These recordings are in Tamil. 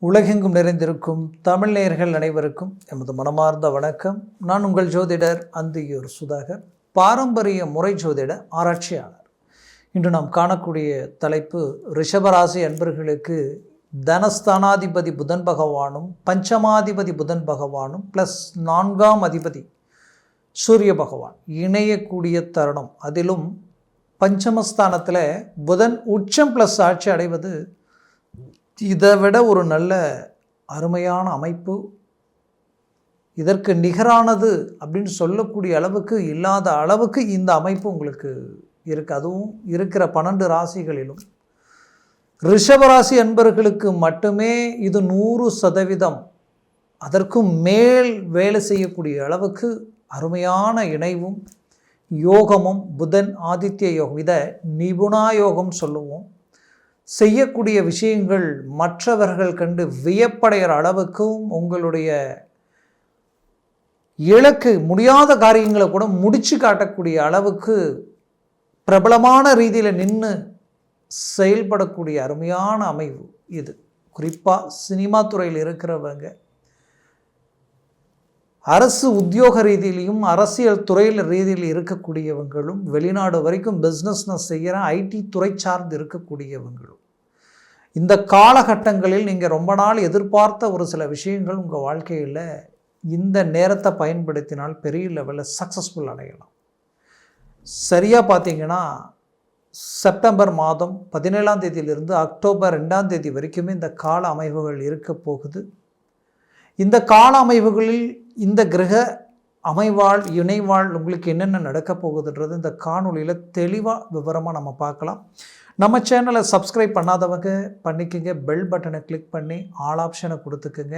உலகெங்கும் நிறைந்திருக்கும் தமிழ் நேயர்கள் அனைவருக்கும் எமது மனமார்ந்த வணக்கம். நான் உங்கள் ஜோதிடர் அந்தியூர் சுதாகர், பாரம்பரிய முறை ஜோதிட ஆராய்ச்சியாளர். இன்று நாம் காணக்கூடிய தலைப்பு, ரிஷபராசி அன்பர்களுக்கு தனஸ்தானாதிபதி புதன் பகவானும் பஞ்சமாதிபதி புதன் பகவானும் ப்ளஸ் 4ஆம் அதிபதி சூரிய பகவான் இணையக்கூடிய தருணம். அதிலும் பஞ்சமஸ்தானத்தில் புதன் உச்சம் ப்ளஸ் ஆட்சி அடைவது இதை விட ஒரு நல்ல அருமையான அமைப்பு. இதற்கு நிகரானது அப்படின்னு சொல்லக்கூடிய அளவுக்கு இல்லாத அளவுக்கு இந்த அமைப்பு உங்களுக்கு இருக்குது. அதுவும் இருக்கிற 12 ராசிகளிலும் ரிஷபராசி அன்பர்களுக்கு மட்டுமே இது 100% அதற்கும் மேல் வேலை செய்யக்கூடிய அளவுக்கு அருமையான இணைவும் யோகமும் புதன் ஆதித்ய யோகம், இதை நிபுணா யோகம் சொல்லுவோம். செய்யக்கூடிய விஷயங்கள் மற்றவர்கள் கண்டு வியப்படைகிற அளவுக்கும் உங்களுடைய இலக்கு முடியாத காரியங்களை கூட முடிச்சு காட்டக்கூடிய அளவுக்கு பிரபலமான ரீதியில் நின்று செயல்படக்கூடிய அருமையான அமைவு இது. குறிப்பாக சினிமா துறையில் இருக்கிறவங்க, அரசு உத்தியோக ரீதியிலையும் அரசியல் துறையில் ரீதியில் இருக்கக்கூடியவங்களும், வெளிநாடு வரைக்கும் பிஸ்னஸ் செய்கிற ஐடி துறை சார்ந்து இருக்கக்கூடியவங்களும், இந்த காலகட்டங்களில் நீங்கள் ரொம்ப நாள் எதிர்பார்த்த ஒரு சில விஷயங்கள் உங்கள் வாழ்க்கையில் இந்த நேரத்தை பயன்படுத்தினால் பெரிய லெவலில் சக்ஸஸ்ஃபுல் அடையலாம். சரியாக பார்த்தீங்கன்னா செப்டம்பர் மாதம் 17ஆம் தேதியிலிருந்து அக்டோபர் 2ஆம் தேதி வரைக்குமே இந்த கால அமைவுகள் இருக்க போகுது. இந்த கால அமைவுகளில் இந்த கிரக அமைவாள் இணைவாள் உங்களுக்கு என்னென்ன நடக்க போகுதுன்றது இந்த காணொலியில் தெளிவாக விவரமாக நம்ம பார்க்கலாம். நம்ம சேனலை சப்ஸ்கிரைப் பண்ணாதவங்க பண்ணிக்கோங்க, பெல் பட்டனை கிளிக் பண்ணி ஆல் ஆப்ஷனை கொடுத்துக்குங்க.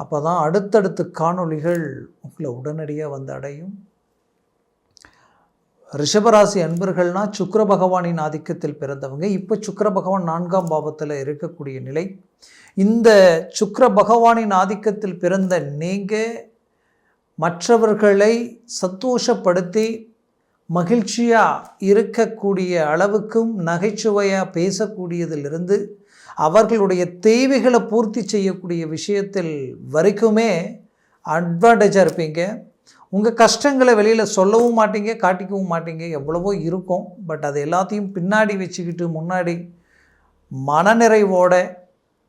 அப்போ தான் அடுத்தடுத்து காணொலிகள் உங்களை உடனடியாக வந்து அடையும். ரிஷபராசி அன்பர்கள்னால் சுக்கிர பகவானின் ஆதிக்கத்தில் பிறந்தவங்க. இப்போ சுக்கிர பகவான் 4ஆம் பாவத்தில் இருக்கக்கூடிய நிலை. இந்த சுக்கிர பகவானின் ஆதிக்கத்தில் பிறந்த நீங்கள் மற்றவர்களை சந்தோஷப்படுத்தி மகிழ்ச்சியாக இருக்கக்கூடிய அளவுக்கும் நகைச்சுவையாக பேசக்கூடியதிலிருந்து அவர்களுடைய தேவைகளை பூர்த்தி செய்யக்கூடிய விஷயத்தில் வரைக்குமே அட்வான்டேஜாக இருப்பீங்க. உங்கள் கஷ்டங்களை வெளியில் சொல்லவும் மாட்டீங்க, காட்டிக்கவும் மாட்டீங்க. எவ்வளவோ இருக்கும், பட் அது எல்லாத்தையும் பின்னாடி வச்சுக்கிட்டு முன்னாடி மனநிறைவோட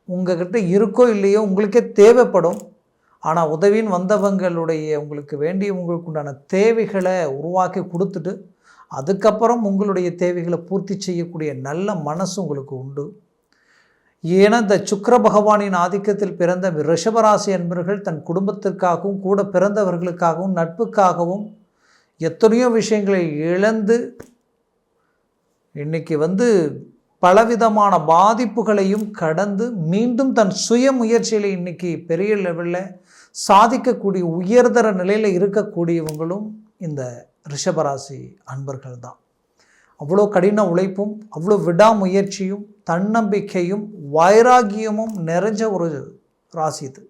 உங்கள்கிட்ட இருக்கோ இல்லையோ உங்களுக்கே தேவைப்படும். ஆனால் உதவின்னு வந்தவங்களுடைய உங்களுக்கு வேண்டிய உங்களுக்கு உண்டான தேவைகளை உருவாக்கி கொடுத்துட்டு அதுக்கப்புறம் உங்களுடைய தேவைகளை பூர்த்தி செய்யக்கூடிய நல்ல மனசு உங்களுக்கு உண்டு. ஏன்னா இந்த சுக்கிர பகவானின் ஆதிக்கத்தில் பிறந்த ரிஷபராசி அன்பர்கள் தன் குடும்பத்திற்காகவும் கூட பிறந்தவர்களுக்காகவும் நட்புக்காகவும் எத்தனையோ விஷயங்களை இழந்து இன்றைக்கி பலவிதமான பாதிப்புகளையும் கடந்து மீண்டும் தன் சுய முயற்சியில் இன்றைக்கி பெரிய லெவலில் சாதிக்கக்கூடிய உயர்தர நிலையில் இருக்கக்கூடியவங்களும் இந்த ரிஷபராசி அன்பர்கள் தான். அவ்வளோ கடின உழைப்பும் அவ்வளோ விடாமுயற்சியும் தன்னம்பிக்கையும் வைராகியமும் நிறைஞ்ச ஒரு ராசி இது.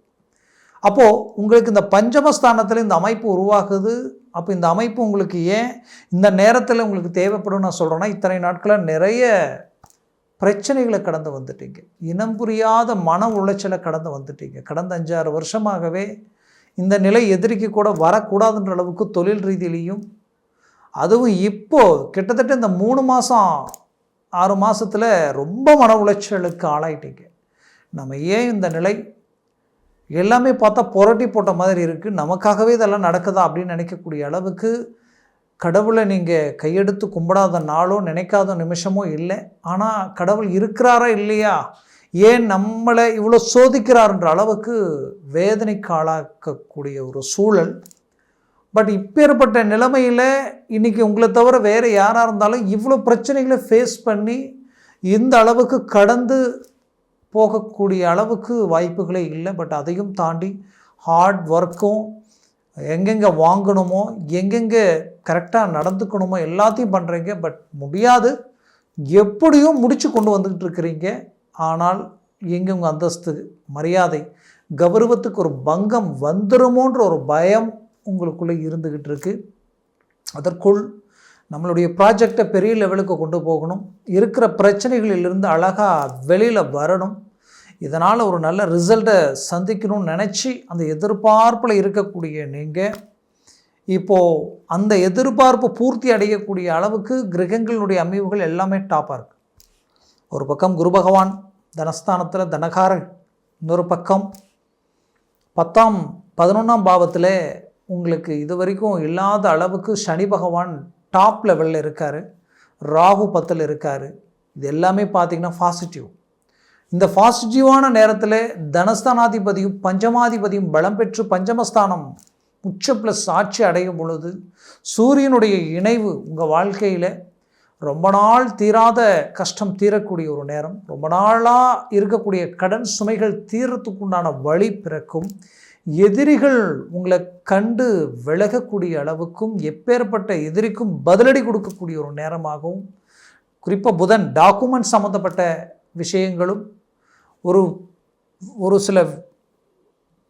அப்போது உங்களுக்கு இந்த பஞ்சமஸ்தானத்தில் இந்த அமைப்பு உருவாகுது. அப்போ இந்த அமைப்பு உங்களுக்கு ஏன் இந்த நேரத்தில் உங்களுக்கு தேவைப்படும் நான் சொல்கிறேன்னா, இத்தனை நாட்களில் நிறைய பிரச்சனைகளை கடந்து வந்துட்டீங்க, இனம் புரியாத மன உளைச்சலை கடந்து வந்துட்டீங்க. கடந்த 5-6 வருஷமாகவே இந்த நிலை எதிரிக்கு கூட வரக்கூடாதுன்ற அளவுக்கு தொழில் ரீதியிலையும், அதுவும் இப்போது கிட்டத்தட்ட இந்த 3 மாதம் 6 மாதத்தில் ரொம்ப மன உளைச்சலுக்கு ஆளாயிட்டீங்க. நம்ம ஏன் இந்த நிலை எல்லாமே பார்த்தா புரட்டி போட்ட மாதிரி இருக்குது, நமக்காகவே இதெல்லாம் நடக்குதா அப்படின்னு நினைக்கக்கூடிய அளவுக்கு கடவுளை நீங்கள் கையெடுத்து கும்பிடாத நாளோ நினைக்காத நிமிஷமோ இல்லை. ஆனால் கடவுள் இருக்கிறாரா இல்லையா, ஏன் நம்மளை இவ்வளோ சோதிக்கிறார்ன்ற அளவுக்கு வேதனைக்கு ஆளாக்கக்கூடிய ஒரு சூழல். பட் இப்பேற்பட்ட நிலைமையில் இன்றைக்கி உங்களை தவிர வேறு யாராக இருந்தாலும் இவ்வளோ பிரச்சனைகளை ஃபேஸ் பண்ணி இந்த அளவுக்கு கடந்து போகக்கூடிய அளவுக்கு வாய்ப்புகளே இல்லை. பட் அதையும் தாண்டி ஹார்ட் ஒர்க்கும் எங்கெங்கே வாங்கணுமோ எங்கெங்கே கரெக்டாக நடந்துக்கணுமோ எல்லாத்தையும் பண்ணுறீங்க. பட் முடியாது, எப்படியும் முடித்து கொண்டு வந்துக்கிட்டு இருக்கிறீங்க. ஆனால் எங்கே உங்கள் அந்தஸ்து மரியாதை கௌரவத்துக்கு ஒரு பங்கம் வந்துடுமோன்ற ஒரு பயம் உங்களுக்குள்ளே இருந்துக்கிட்டு இருக்குது. அதற்குள் நம்மளுடைய ப்ராஜெக்டை பெரிய லெவலுக்கு கொண்டு போகணும், இருக்கிற பிரச்சனைகளிலிருந்து அழகாக வெளியில் வரணும். இதனால் ஒரு நல்ல ரிசல்ட்டை சந்திக்கணும்னு நினச்சி அந்த எதிர்பார்ப்பில் இருக்கக்கூடிய நீங்கள் இப்போது அந்த எதிர்பார்ப்பு பூர்த்தி அடையக்கூடிய அளவுக்கு கிரகங்களுடைய அமைவுகள் எல்லாமே டாப்பாக இருக்குது. ஒரு பக்கம் குரு பகவான் தனஸ்தானத்தில் தனகாரன், இன்னொரு பக்கம் 10ஆம் 11ஆம் பாவத்தில் உங்களுக்கு இது வரைக்கும் இல்லாத அளவுக்கு சனி பகவான் டாப் லெவலில் இருக்கார், ராகு 10ல் இருக்கார். இது எல்லாமே பார்த்திங்கன்னா பாசிட்டிவ். இந்த பாசிட்டிவான நேரத்தில் தனஸ்தானாதிபதியும் பஞ்சமாதிபதியும் பலம் பெற்று பஞ்சமஸ்தானம் உச்ச ப்ளஸ் ஆட்சி அடையும் பொழுது சூரியனுடைய இணைவு உங்கள் வாழ்க்கையில் ரொம்ப நாள் தீராத கஷ்டம் தீரக்கூடிய ஒரு நேரம், ரொம்ப நாளாக இருக்கக்கூடிய கடன் சுமைகள் தீரத்துக்குண்டான வழி பிறக்கும். எதிரிகள் உங்களை கண்டு விலகக்கூடிய அளவுக்கும் எப்பேற்பட்ட எதிரிக்கும் பதிலடி கொடுக்கக்கூடிய ஒரு நேரமாகவும், குறிப்பாக புதன் டாக்குமெண்ட் சம்மந்தப்பட்ட விஷயங்களும் ஒரு சில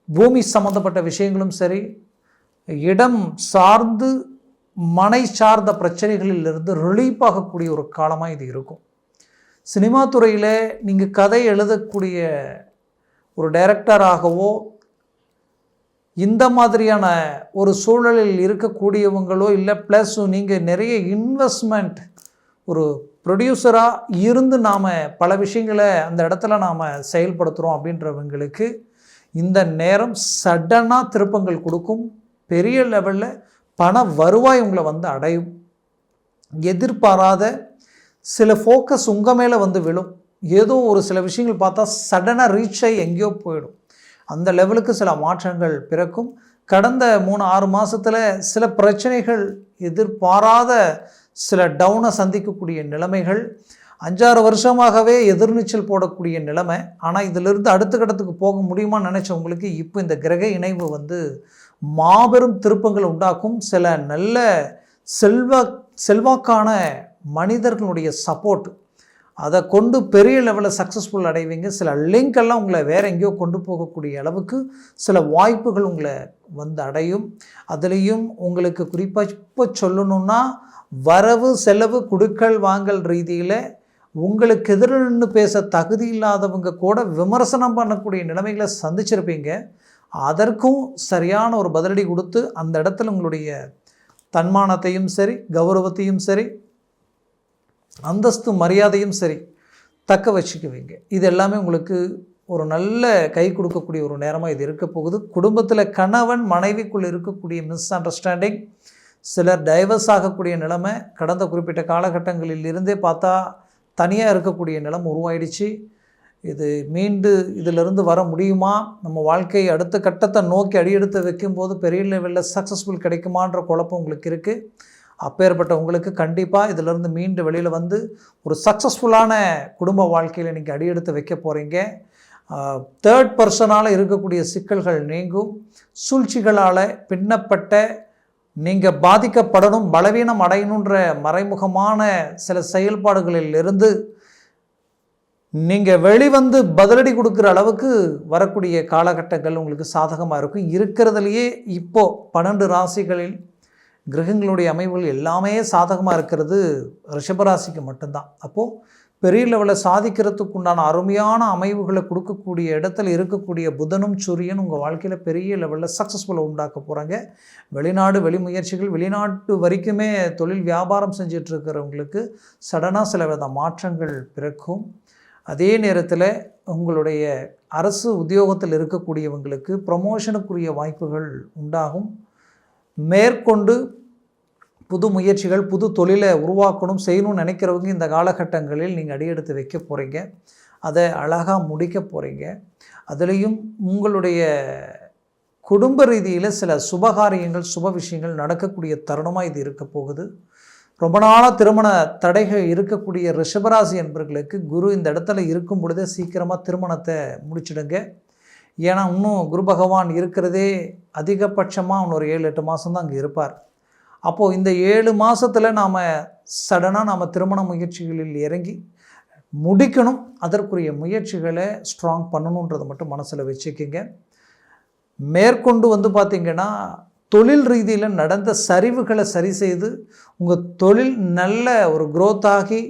பூமி சம்மந்தப்பட்ட விஷயங்களும் சரி, இடம் சார்ந்து மனை சார்ந்த பிரச்சனைகளிலிருந்து ரிலீஃப் ஆகக்கூடிய ஒரு காலமாக இது இருக்கும். சினிமா துறையில் நீங்கள் கதை எழுதக்கூடிய ஒரு டைரக்டராகவோ இந்த மாதிரியான ஒரு சூழலில் இருக்கக்கூடியவங்களோ இல்லை, ப்ளஸ் நீங்கள் நிறைய இன்வெஸ்ட்மெண்ட் ஒரு ப்ரொடியூசராக இருந்து நாம் பல விஷயங்களை அந்த இடத்துல நாம் செயல்படுத்துகிறோம் அப்படின்றவங்களுக்கு இந்த நேரம் சடனாக திருப்பங்கள் கொடுக்கும். பெரிய லெவலில் பண வருவாய் உங்களை வந்து அடையும். எதிர்பாராத சில ஃபோக்கஸ் உங்கள் மேலே வந்து விழும். ஏதோ ஒரு சில விஷயங்கள் பார்த்தா சடனாக ரீச் ஆகி எங்கேயோ போயிடும். அந்த லெவலுக்கு சில மாற்றங்கள் பிறக்கும். கடந்த 3-6 மாதத்தில் சில பிரச்சனைகள், எதிர்பாராத சில டவுனை சந்திக்கக்கூடிய நிலைமைகள், 5-6 வருஷமாகவே எதிர்நீச்சல் போடக்கூடிய நிலைமை. ஆனால் இதிலிருந்து அடுத்த கட்டத்துக்கு போக முடியுமான்னு நினச்சவங்களுக்கு இப்போ இந்த கிரக இணைவு வந்து மாபெரும் திருப்பங்கள் உண்டாக்கும். சில நல்ல செல்வாக்கான மனிதர்களுடைய சப்போர்ட், அதை கொண்டு பெரிய லெவலில் சக்ஸஸ்ஃபுல் அடைவீங்க. சில லிங்க் உங்களை வேறு எங்கேயோ கொண்டு போகக்கூடிய அளவுக்கு சில வாய்ப்புகள் உங்களை வந்து அடையும். அதுலேயும் உங்களுக்கு குறிப்பாக இப்போ சொல்லணுன்னா வரவு செலவு கொடுக்கல் வாங்கல் ரீதியில் உங்களுக்கு எதிரில் பேச தகுதி இல்லாதவங்க கூட விமர்சனம் பண்ணக்கூடிய நிலைமைகளை சந்திச்சிருப்பீங்க. அதற்கும் சரியான ஒரு பதிலடி கொடுத்து அந்த இடத்துல உங்களுடைய தன்மானத்தையும் சரி, கௌரவத்தையும் சரி, அந்தஸ்து மரியாதையும் சரி தக்க வச்சுக்குவீங்க. இது எல்லாமே உங்களுக்கு ஒரு நல்ல கை கொடுக்கக்கூடிய ஒரு நேரமாக இது இருக்க போகுது. குடும்பத்தில் கணவன் மனைவிக்குள் இருக்கக்கூடிய மிஸ் அண்டர்ஸ்டாண்டிங், சிலர் டைவர்ஸ் ஆகக்கூடிய நிலைமை கடந்த குறிப்பிட்ட காலகட்டங்களில் இருந்தே பார்த்தா தனியாக இருக்கக்கூடிய நிலைமை உருவாயிடுச்சு. இது மீண்டு இதிலிருந்து வர முடியுமா, நம்ம வாழ்க்கையை அடுத்த கட்டத்தை நோக்கி அடியெடுத்து வைக்கும்போது பெரிய லெவலில் சக்ஸஸ்ஃபுல் கிடைக்குமான்ற குழப்பம் உங்களுக்கு இருக்குது. அப்பேற்பட்ட உங்களுக்கு கண்டிப்பாக இதிலிருந்து மீண்டு வெளியில் வந்து ஒரு சக்ஸஸ்ஃபுல்லான குடும்ப வாழ்க்கையில் நீங்கள் அடியெடுத்து வைக்க போகிறீங்க. தேர்ட் பர்சனால் இருக்கக்கூடிய சிக்கல்கள் நீங்கும். சூழ்ச்சிகளால் பின்னப்பட்ட நீங்கள் பாதிக்கப்படணும், பலவீனம் அடையணுன்ற மறைமுகமான சில செயல்பாடுகளில் இருந்து நீங்கள் வெளிவந்து பதிலடி கொடுக்குற அளவுக்கு வரக்கூடிய காலகட்டங்கள் உங்களுக்கு சாதகமாக இருக்கும். இருக்கிறதுலையே இப்போது 12 ராசிகளில் கிரகங்களுடைய அமைவுகள் எல்லாமே சாதகமாக இருக்கிறது ரிஷபராசிக்கு மட்டும்தான். அப்போது பெரிய லெவலில் சாதிக்கிறதுக்கு உண்டான அருமையான அமைவுகளை கொடுக்கக்கூடிய இடத்துல இருக்கக்கூடிய புதனும் சூரியன் உங்கள் வாழ்க்கையில் பெரிய லெவலில் சக்ஸஸ்ஃபுல்லை உண்டாக்க போகிறாங்க. வெளிநாடு வெளிமுயற்சிகள், வெளிநாட்டு வரைக்குமே தொழில் வியாபாரம் செஞ்சிட்ருக்கிறவங்களுக்கு சடனாக சில வித மாற்றங்கள் பிறக்கும். அதே நேரத்தில் உங்களுடைய அரசு உத்தியோகத்தில் இருக்கக்கூடியவங்களுக்கு ப்ரமோஷனுக்குரிய வாய்ப்புகள் உண்டாகும். மேற்கொண்டு புது முயற்சிகள், புது தொழிலை உருவாக்கணும் செய்யணும்னு நினைக்கிறவங்க இந்த காலகட்டங்களில் நீங்கள் அடியெடுத்து வைக்க போகிறீங்க. அதை அழகாக முடிக்க போகிறீங்க. அதுலேயும் உங்களுடைய குடும்ப ரீதியில் சில சுபகாரியங்கள், சுப விஷயங்கள் நடக்கக்கூடிய தருணமாக இது இருக்க போகுது. ரொம்ப நாளாக திருமண தடைகள் இருக்கக்கூடிய ரிஷபராசி என்பவர்களுக்கு குரு இந்த இடத்துல இருக்கும் பொழுதே சீக்கிரமாக திருமணத்தை முடிச்சிடுங்க. ஏன்னா இன்னும் குரு பகவான் இருக்கிறதே அதிகபட்சமாக இன்னொரு 7-8 மாதம் தான் அங்கே இருப்பார். அப்போது இந்த 7 மாதத்தில் நாம் சடனாக நாம் திருமண முயற்சிகளில் இறங்கி முடிக்கணும். அதற்குரிய முயற்சிகளை ஸ்ட்ராங் பண்ணணுன்றதை மட்டும் மனசில் வச்சுக்கிங்க. மேற்கொண்டு வந்து பார்த்திங்கன்னா தொழில் ரீதியில் நடந்த சரிவுகளை சரி செய்து உங்கள் தொழில் நல்ல ஒரு க்ரோத் ஆகி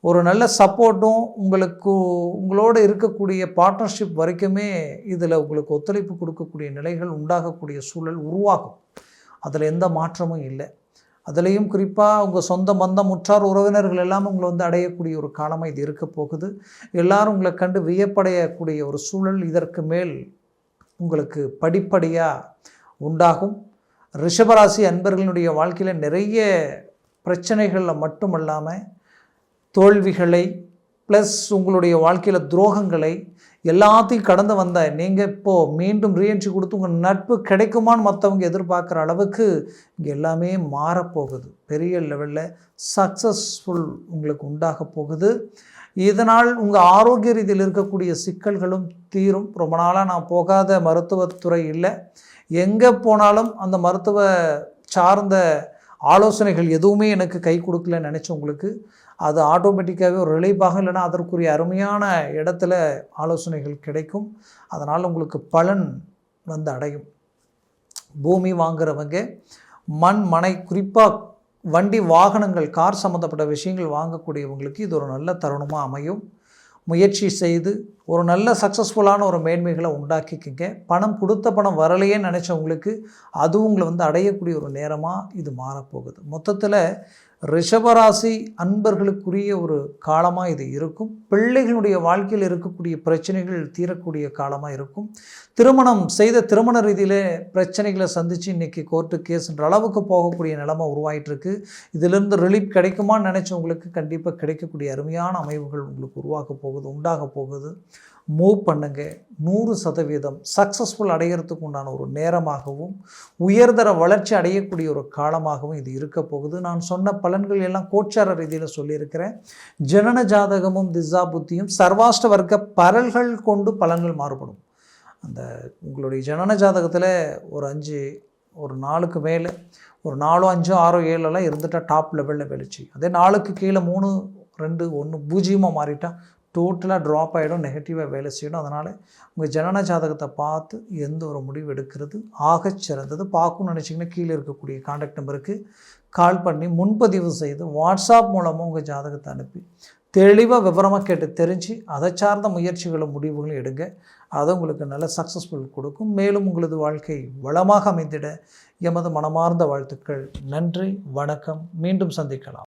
ஒரு நல்ல சப்போர்ட்டும் உங்களோடு இருக்கக்கூடிய பார்ட்னர்ஷிப் வரைக்குமே இதில் உங்களுக்கு ஒத்துழைப்பு கொடுக்கக்கூடிய நிலைகள் உண்டாகக்கூடிய சூழல் உருவாகும். அதில் எந்த மாற்றமும் இல்லை. அதுலேயும் குறிப்பாக உங்கள் சொந்த பந்தம் உற்றார் உறவினர்கள் எல்லாம் உங்களை அடையக்கூடிய ஒரு காலமாக இது இருக்க போகுது. எல்லாரும் உங்களை கண்டு வியப்படையக்கூடிய ஒரு சூழல் இதற்கு மேல் உங்களுக்கு படிப்படியாக உண்டாகும். ரிஷபராசி அன்பர்களுடைய வாழ்க்கையில் நிறைய பிரச்சனைகளில் மட்டுமல்லாமல் தோல்விகளை ப்ளஸ் உங்களுடைய வாழ்க்கையில் துரோகங்களை எல்லாத்தையும் கடந்து வந்த நீங்கள் இப்போது மீண்டும் ரீஎன்ட்ரி கொடுத்து உங்கள் நட்பு கிடைக்குமான்னு மற்றவங்க எதிர்பார்க்குற அளவுக்கு இங்கே எல்லாமே மாறப்போகுது. பெரிய லெவலில் சக்ஸஸ்ஃபுல் உங்களுக்கு உண்டாக போகுது. இதனால் உங்கள் ஆரோக்கிய ரீதியில் இருக்கக்கூடிய சிக்கல்களும் தீரும். ரொம்ப நாளாக நான் போகாத மருத்துவத்துறை இல்லை, எங்கே போனாலும் அந்த மருத்துவ சார்ந்த ஆலோசனைகள் எதுவுமே எனக்கு கை கொடுக்கலன்னு நினச்சவங்களுக்கு அது ஆட்டோமேட்டிக்காகவே ஒரு ரிலீஃபாக, இல்லைனா அதற்குரிய அருமையான இடத்துல ஆலோசனைகள் கிடைக்கும். அதனால் உங்களுக்கு பலன் அடையும். பூமி வாங்குறவங்க, மண் மனை, குறிப்பாக வண்டி வாகனங்கள் கார் சம்மந்தப்பட்ட விஷயங்கள் வாங்கக்கூடியவங்களுக்கு இது ஒரு நல்ல தருணமாக அமையும். முயற்சி செய்து ஒரு நல்ல சக்ஸஸ்ஃபுல்லான ஒரு மேன்மைகளை உண்டாக்கிக்கிங்க. பணம் கொடுத்த பணம் வரலையே நினச்சவங்களுக்கு அது உங்களை அடையக்கூடிய ஒரு நேரமாக இது மாறப்போகுது. மொத்தத்தில் ரிஷபராசி அன்பர்களுக்குரிய ஒரு காலமாக இது இருக்கும். பிள்ளைகளுடைய வாழ்க்கையில் இருக்கக்கூடிய பிரச்சனைகள் தீரக்கூடிய காலமாக இருக்கும். திருமணம் செய்த திருமண ரீதியில் பிரச்சனைகளை சந்தித்து இன்றைக்கி கோர்ட்டு கேஸ்ன்ற அளவுக்கு போகக்கூடிய நிலைமை உருவாகிட்டுருக்கு. இதிலிருந்து ரிலீஃப் கிடைக்குமான்னு நினச்சவங்களுக்கு கண்டிப்பாக கிடைக்கக்கூடிய அருமையான அமைவுகள் உங்களுக்கு உண்டாக போகுது. மூவ் பண்ணுங்க. 100% சக்ஸஸ்ஃபுல் அடைகிறதுக்கு உண்டான ஒரு நேரமாகவும் உயர்தர வளர்ச்சி அடையக்கூடிய ஒரு காலமாகவும் இது இருக்க போகுது. நான் சொன்ன பலன்கள் எல்லாம் கோச்சார ரீதியில் சொல்லியிருக்கிறேன். ஜனன ஜாதகமும் திசா புத்தியும் சர்வாஷ்ட வர்க்க பரல்கள் கொண்டு பலன்கள் மாறுபடும். அந்த உங்களுடைய ஜனன ஜாதகத்தில் ஒரு 5 ஒரு 4க்கு மேலே ஒரு 4 5 6 7 இருந்துட்டால் டாப் லெவலில் வெளிச்சி, அதே 4க்கு கீழே 3 2 1 பூஜ்ஜியமாக மாறிட்டால் டோட்டலாக ட்ராப் ஆகிடும், நெகட்டிவாக வேலை செய்யணும். அதனால் உங்கள் ஜனன ஜாதகத்தை பார்த்து எந்த ஒரு முடிவு எடுக்கிறது ஆகச்சிறந்தது. பார்க்கணும்னு நினச்சிங்கன்னா கீழே இருக்கக்கூடிய கான்டாக்ட் நம்பருக்கு கால் பண்ணி முன்பதிவு செய்து வாட்ஸ்அப் மூலமாக உங்கள் ஜாதகத்தை அனுப்பி தெளிவாக விவரமாக கேட்டு தெரிஞ்சு அதை சார்ந்த முயற்சிகளும் முடிவுகளும் எடுங்க. அது உங்களுக்கு நல்ல சக்ஸஸ்ஃபுல் கொடுக்கும். மேலும் உங்களது வாழ்க்கை வளமாக அமைந்திட எமது மனமார்ந்த வாழ்த்துக்கள். நன்றி, வணக்கம். மீண்டும் சந்திக்கலாம்.